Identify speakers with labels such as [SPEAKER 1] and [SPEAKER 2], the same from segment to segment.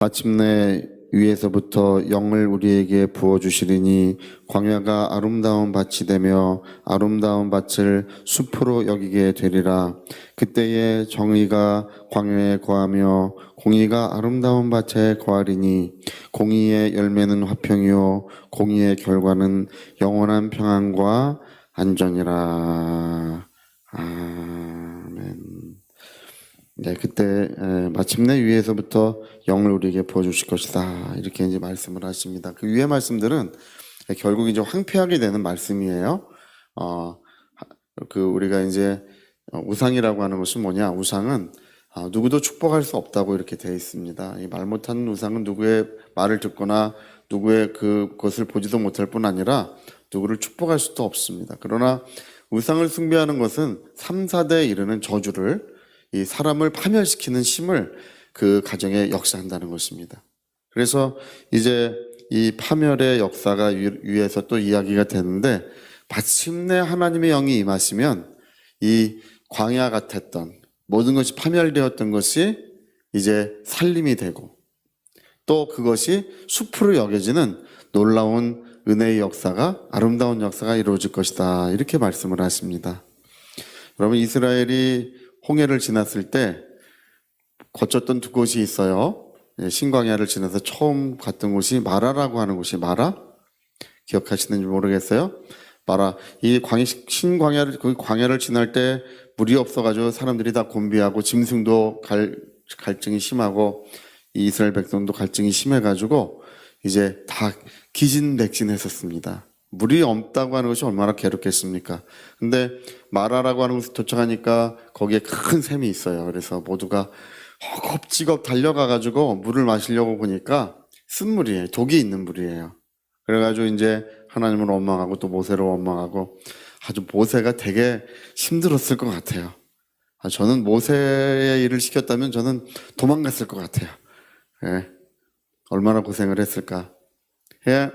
[SPEAKER 1] 마침내 위에서부터 영을 우리에게 부어주시리니 광야가 아름다운 밭이 되며 아름다운 밭을 숲으로 여기게 되리라. 그때에 정의가 광야에 거하며 공의가 아름다운 밭에 거하리니 공의의 열매는 화평이요 공의의 결과는 영원한 평안과 안전이라. 아멘. 네, 그때 마침내 위에서부터 영을 우리에게 부어주실 것이다. 이렇게 이제 말씀을 하십니다. 그 위의 말씀들은 결국 이제 황폐하게 되는 말씀이에요. 우리가 이제 우상이라고 하는 것은 뭐냐? 우상은 누구도 축복할 수 없다고 이렇게 되어 있습니다. 이 말 못하는 우상은 누구의 말을 듣거나 누구의 그것을 보지도 못할 뿐 아니라 누구를 축복할 수도 없습니다. 그러나 우상을 숭배하는 것은 3, 4대에 이르는 저주를 이 사람을 파멸시키는 힘을 그 가정에 역사한다는 것입니다. 그래서 이제 이 파멸의 역사가 위에서 또 이야기가 되는데 마침내 하나님의 영이 임하시면 이 광야 같았던 모든 것이 파멸되었던 것이 이제 살림이 되고 또 그것이 숲으로 여겨지는 놀라운 은혜의 역사가 아름다운 역사가 이루어질 것이다. 이렇게 말씀을 하십니다. 여러분 이스라엘이 홍해를 지났을 때 거쳤던 두 곳이 있어요. 신광야를 지나서 처음 갔던 곳이 마라라고 하는 곳이 마라? 기억하시는지 모르겠어요. 마라. 이 광야를 지날 때 물이 없어가지고 사람들이 다 곤비하고 짐승도 갈증이 심하고 이 이스라엘 백성도 갈증이 심해가지고 이제 다 기진맥진했었습니다. 물이 없다고 하는 것이 얼마나 괴롭겠습니까? 근데 마라라고 하는 곳에 도착하니까 거기에 큰 샘이 있어요. 그래서 모두가 허겁지겁 달려가가지고 물을 마시려고 보니까 쓴물이에요. 독이 있는 물이에요. 그래가지고 이제 하나님을 원망하고 또 모세를 원망하고 아주 모세가 되게 힘들었을 것 같아요. 저는 모세의 일을 시켰다면 저는 도망갔을 것 같아요. 예. 얼마나 고생을 했을까. 예.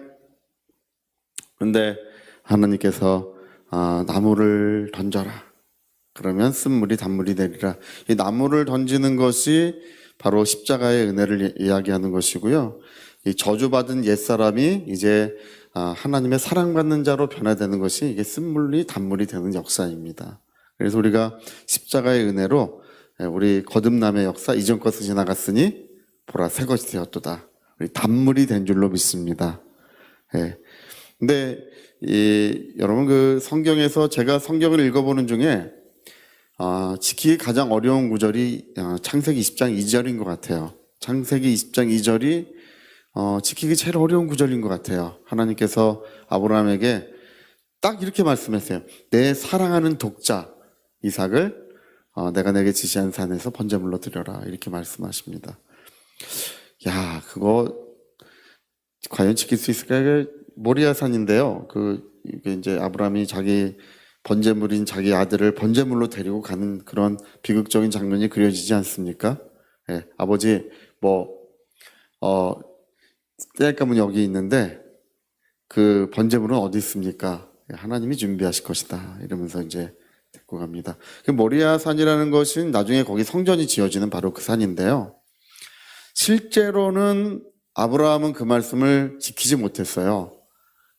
[SPEAKER 1] 근데 하나님께서 나무를 던져라. 그러면 쓴물이 단물이 되리라. 이 나무를 던지는 것이 바로 십자가의 은혜를 이야기하는 것이고요. 이 저주받은 옛사람이 이제 하나님의 사랑받는 자로 변화되는 것이 이게 쓴물이 단물이 되는 역사입니다. 그래서 우리가 십자가의 은혜로 우리 거듭남의 역사 이전 것은 지나갔으니 보라 새 것이 되었도다. 우리 단물이 된 줄로 믿습니다. 예. 근데 여러분 그 성경에서 제가 성경을 읽어보는 중에 지키기 가장 어려운 구절이 창세기 20장 2절인 것 같아요. 창세기 20장 2절이 지키기 제일 어려운 구절인 것 같아요. 하나님께서 아브라함에게 딱 이렇게 말씀했어요. 내 사랑하는 독자 이삭을 내가 내게 지시한 산에서 번제물로 드려라. 이렇게 말씀하십니다. 야, 그거 과연 지킬 수 있을까요? 모리아산인데요. 이게 이제 아브라함이 자기 번제물인 자기 아들을 번제물로 데리고 가는 그런 비극적인 장면이 그려지지 않습니까? 예, 아버지, 땔감은 여기 있는데 그 번제물은 어디 있습니까? 하나님이 준비하실 것이다. 이러면서 이제 데리고 갑니다. 그 모리아산이라는 것은 나중에 거기 성전이 지어지는 바로 그 산인데요. 실제로는 아브라함은 그 말씀을 지키지 못했어요.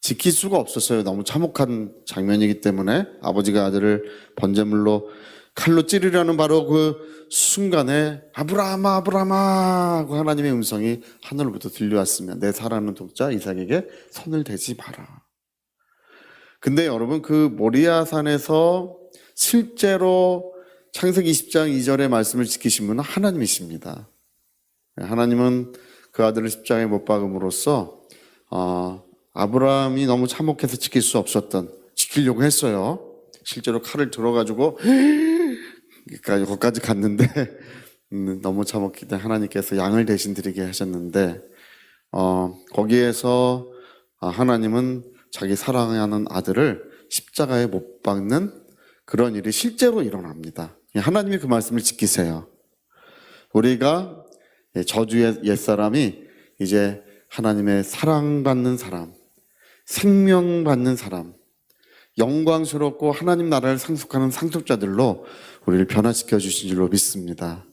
[SPEAKER 1] 지킬 수가 없었어요. 너무 참혹한 장면이기 때문에 아버지가 아들을 번제물로 칼로 찌르려는 바로 그 순간에 아브라함아 아브라함아 하고 하나님의 음성이 하늘로부터 들려왔으면 내 사랑하는 독자 이삭에게 손을 대지 마라. 근데 여러분 그 모리아산에서 실제로 창세기 20장 2절의 말씀을 지키신 분은 하나님이십니다. 하나님은 그 아들을 십자가에 못 박음으로써 아브라함이 너무 참혹해서 지킬 수 없었던 지키려고 했어요. 실제로 칼을 들어가지고 거기까지 갔는데 너무 참혹기 때문에 하나님께서 양을 대신 드리게 하셨는데 거기에서 하나님은 자기 사랑하는 아들을 십자가에 못 박는 그런 일이 실제로 일어납니다. 하나님이 그 말씀을 지키세요. 우리가 저주의 옛사람이 이제 하나님의 사랑받는 사람, 생명받는 사람, 영광스럽고 하나님 나라를 상속하는 상속자들로 우리를 변화시켜 주신 줄로 믿습니다.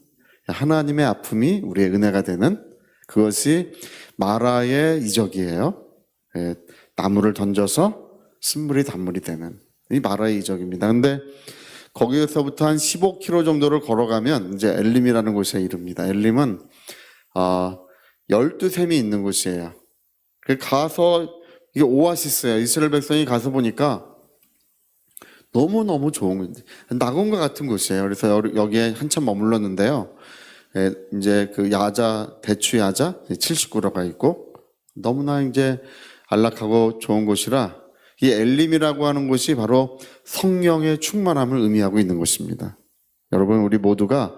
[SPEAKER 1] 하나님의 아픔이 우리의 은혜가 되는 그것이 마라의 이적이에요. 예, 나무를 던져서 쓴물이 단물이 되는 이 마라의 이적입니다. 근데 거기에서부터 한 15km 정도를 걸어가면 이제 엘림이라는 곳에 이릅니다. 엘림은 12샘이 있는 곳이에요. 가서 이게 오아시스예요. 이스라엘 백성이 가서 보니까 너무너무 좋은 낙원과 같은 곳이에요. 그래서 여기에 한참 머물렀는데요. 이제 그 대추 야자 79라가 있고 너무나 이제 안락하고 좋은 곳이라 이 엘림이라고 하는 곳이 바로 성령의 충만함을 의미하고 있는 곳입니다. 여러분, 우리 모두가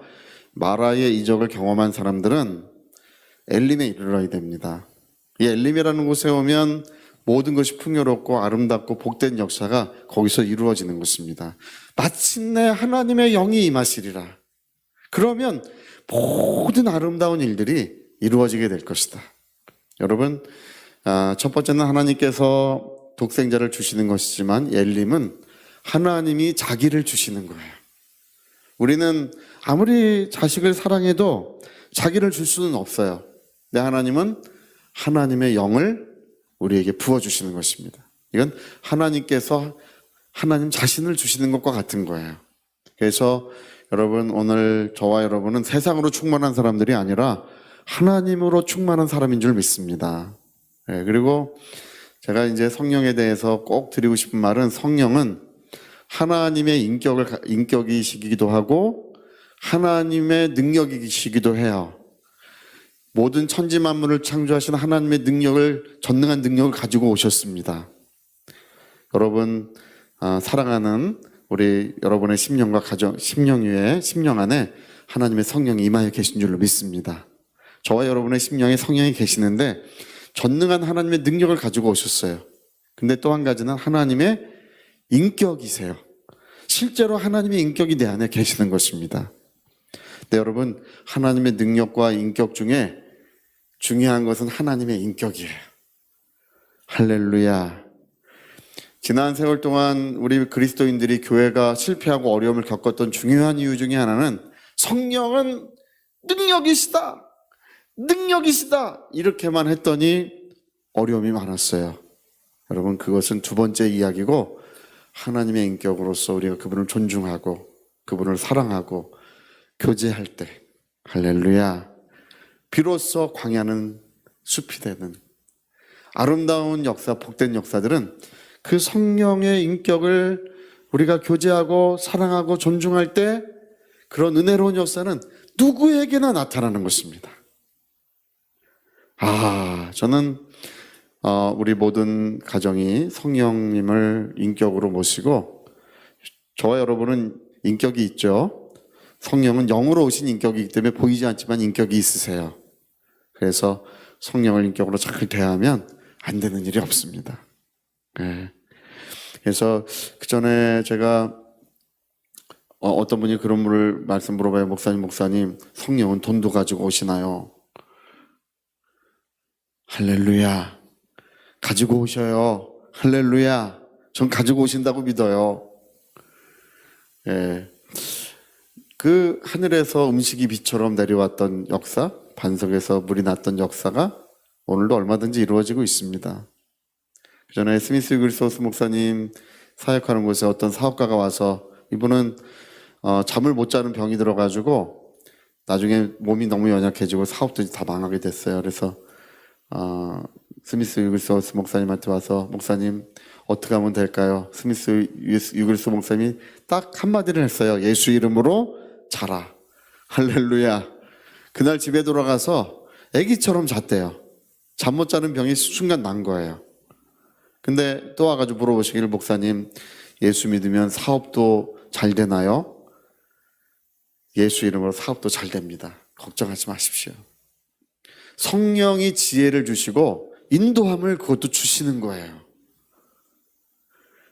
[SPEAKER 1] 마라의 이적을 경험한 사람들은 엘림에 이르러야 됩니다. 이 엘림이라는 곳에 오면 모든 것이 풍요롭고 아름답고 복된 역사가 거기서 이루어지는 것입니다. 마침내 하나님의 영이 임하시리라. 그러면 모든 아름다운 일들이 이루어지게 될 것이다. 여러분, 첫 번째는 하나님께서 독생자를 주시는 것이지만 엘림은 하나님이 자기를 주시는 거예요. 우리는 아무리 자식을 사랑해도 자기를 줄 수는 없어요. 근데 하나님은 하나님의 영을 우리에게 부어주시는 것입니다. 이건 하나님께서 하나님 자신을 주시는 것과 같은 거예요. 그래서 여러분, 오늘 저와 여러분은 세상으로 충만한 사람들이 아니라 하나님으로 충만한 사람인 줄 믿습니다. 그리고 제가 이제 성령에 대해서 꼭 드리고 싶은 말은 성령은 하나님의 인격이시기도 하고 하나님의 능력이시기도 해요. 모든 천지 만물을 창조하신 하나님의 능력을, 전능한 능력을 가지고 오셨습니다. 여러분, 사랑하는 우리 여러분의 심령과 가정, 심령 위에, 심령 안에 하나님의 성령이 임하여 계신 줄로 믿습니다. 저와 여러분의 심령에 성령이 계시는데 전능한 하나님의 능력을 가지고 오셨어요. 근데 또 한 가지는 하나님의 인격이세요. 실제로 하나님의 인격이 내 안에 계시는 것입니다. 네, 여러분, 하나님의 능력과 인격 중에 중요한 것은 하나님의 인격이에요. 할렐루야. 지난 세월 동안 우리 그리스도인들이 교회가 실패하고 어려움을 겪었던 중요한 이유 중에 하나는 성령은 능력이시다, 능력이시다 이렇게만 했더니 어려움이 많았어요. 여러분, 그것은 두 번째 이야기고 하나님의 인격으로서 우리가 그분을 존중하고 그분을 사랑하고 교제할 때, 할렐루야, 비로소 광야는 숲이 되는 아름다운 역사, 복된 역사들은 그 성령의 인격을 우리가 교제하고 사랑하고 존중할 때 그런 은혜로운 역사는 누구에게나 나타나는 것입니다. 저는 우리 모든 가정이 성령님을 인격으로 모시고, 저와 여러분은 인격이 있죠. 성령은 영으로 오신 인격이기 때문에 보이지 않지만 인격이 있으세요. 그래서 성령을 인격으로 잘 대하면 안 되는 일이 없습니다. 네. 그래서 그 전에 제가 어떤 분이 그런 말씀 물어봐요. 목사님, 성령은 돈도 가지고 오시나요? 할렐루야. 가지고 오셔요. 할렐루야. 전 가지고 오신다고 믿어요. 예. 그 하늘에서 음식이 비처럼 내려왔던 역사, 반석에서 물이 났던 역사가 오늘도 얼마든지 이루어지고 있습니다. 그 전에 스미스 위글스워스 목사님 사역하는 곳에 어떤 사업가가 와서, 이분은 잠을 못 자는 병이 들어가지고 나중에 몸이 너무 연약해지고 사업도 다 망하게 됐어요. 그래서 스미스 위글스워스 목사님한테 와서, 목사님 어떻게 하면 될까요? 스미스 위글스 목사님이 딱 한마디를 했어요. 예수 이름으로 자라. 할렐루야. 그날 집에 돌아가서 아기처럼 잤대요. 잠 못 자는 병이 순간 난 거예요. 근데 또 와가지고 물어보시길, 목사님 예수 믿으면 사업도 잘 되나요? 예수 이름으로 사업도 잘 됩니다. 걱정하지 마십시오. 성령이 지혜를 주시고 인도함을 그것도 주시는 거예요.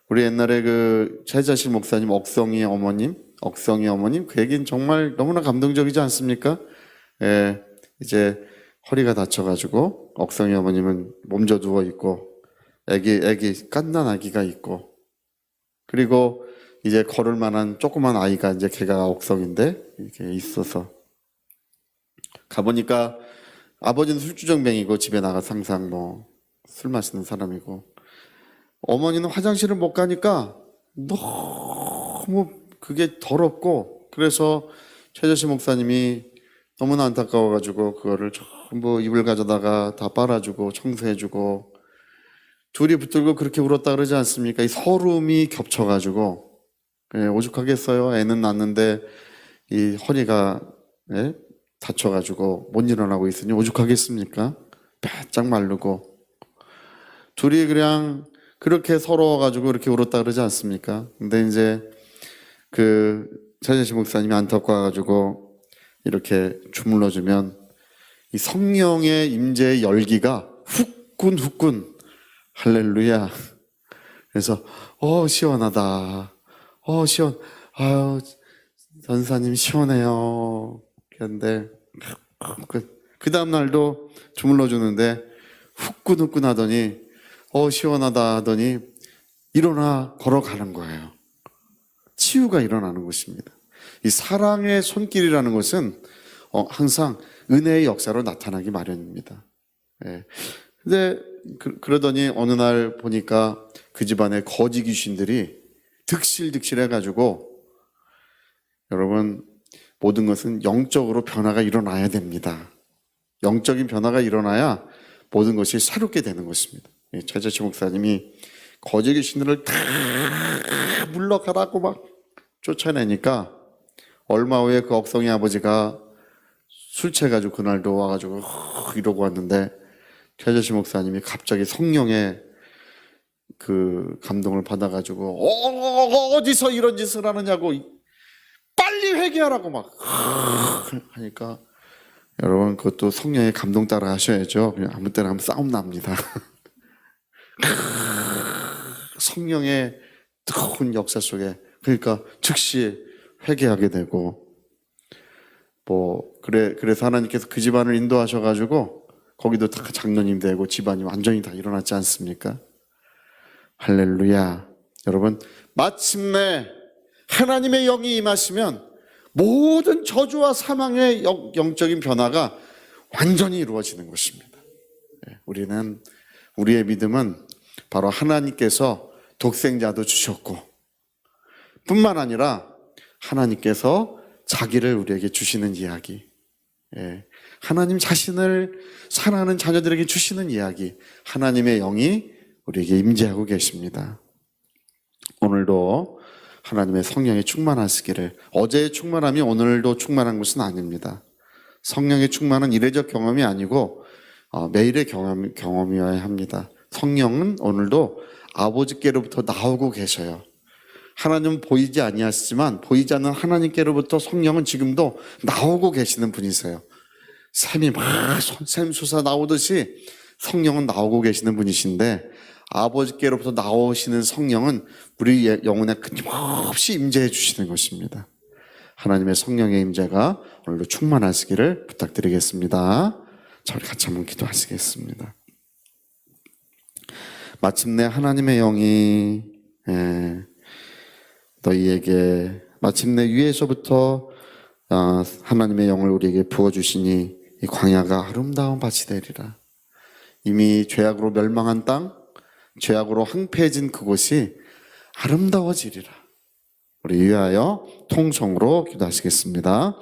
[SPEAKER 1] 우리 옛날에 그 최자실 목사님, 억성이 어머님 그 얘기는 정말 너무나 감동적이지 않습니까? 예, 이제 허리가 다쳐가지고 억성이 어머님은 몸져 누워 있고 갓난 아기가 있고, 그리고 이제 걸을 만한 조그만 아이가, 이제 걔가 억성인데 이렇게 있어서 가보니까 아버지는 술주정뱅이고 집에 나가서 항상 뭐 술 마시는 사람이고, 어머니는 화장실을 못 가니까 너무 그게 더럽고, 그래서 최저시 목사님이 너무나 안타까워가지고 그거를 전부 이불 가져다가 다 빨아주고 청소해주고, 둘이 붙들고 그렇게 울었다 그러지 않습니까? 이 서름이 겹쳐가지고, 예, 오죽하겠어요. 애는 낳는데 이 허리가, 예, 다쳐가지고 못 일어나고 있으니 오죽하겠습니까? 바짝 마르고. 둘이 그냥 그렇게 서러워가지고 이렇게 울었다 그러지 않습니까? 근데 이제 그 차재시 목사님이 안타까워가지고 이렇게 주물러주면 이 성령의 임재의 열기가 후끈후끈, 할렐루야. 그래서 시원하다. 아유, 전사님 시원해요. 그런데 그 다음 날도 주물러 주는데 후끈후끈 하더니 시원하다 하더니 일어나 걸어가는 거예요. 치유가 일어나는 것입니다. 이 사랑의 손길이라는 것은 항상 은혜의 역사로 나타나기 마련입니다. 예. 근데 그러더니 어느 날 보니까 그 집안에 거지 귀신들이 득실득실 해가지고, 여러분, 모든 것은 영적으로 변화가 일어나야 됩니다. 영적인 변화가 일어나야 모든 것이 새롭게 되는 것입니다. 최재치 목사님이 거지 귀신들을 다 물러가라고 막 쫓아내니까 얼마 후에 그 억성의 아버지가 술 취해가지고 그날도 와가지고 이러고 왔는데, 최재치 목사님이 갑자기 성령의 그 감동을 받아가지고 어디서 이런 짓을 하느냐고, 빨리 회개하라고 막 하니까, 여러분 그것도 성령의 감동 따라 하셔야죠. 그냥 아무 때나 하면 싸움 납니다. 성령의 뜨거운 역사 속에, 그러니까 즉시 회개하게 되고, 그래서 하나님께서 그 집안을 인도하셔가지고 거기도 다 장로님 되고 집안이 완전히 다 일어났지 않습니까? 할렐루야. 여러분, 마침내 하나님의 영이 임하시면 모든 저주와 사망의 영적인 변화가 완전히 이루어지는 것입니다. 우리의 믿음은 바로 하나님께서 독생자도 주셨고, 뿐만 아니라 하나님께서 자기를 우리에게 주시는 이야기, 하나님 자신을 사랑하는 자녀들에게 주시는 이야기, 하나님의 영이 우리에게 임재하고 계십니다. 오늘도 하나님의 성령에 충만하시기를. 어제의 충만함이 오늘도 충만한 것은 아닙니다. 성령의 충만은 이례적 경험이 아니고 매일의 경험이어야 합니다. 성령은 오늘도 아버지께로부터 나오고 계셔요. 하나님은 보이지 아니하시지만 보이지 않는 하나님께로부터 성령은 지금도 나오고 계시는 분이세요. 샘이 막 샘 솟아 나오듯이 성령은 나오고 계시는 분이신데, 아버지께로부터 나오시는 성령은 우리 영혼에 끊임없이 임재해 주시는 것입니다. 하나님의 성령의 임재가 오늘도 충만하시기를 부탁드리겠습니다. 자, 우리 같이 한번 기도하시겠습니다. 마침내 하나님의 영이 너희에게 마침내 위에서부터 하나님의 영을 우리에게 부어주시니 이 광야가 아름다운 밭이 되리라. 이미 죄악으로 멸망한 땅, 죄악으로 황폐해진 그곳이 아름다워지리라. 우리 위하여 통성으로 기도하시겠습니다.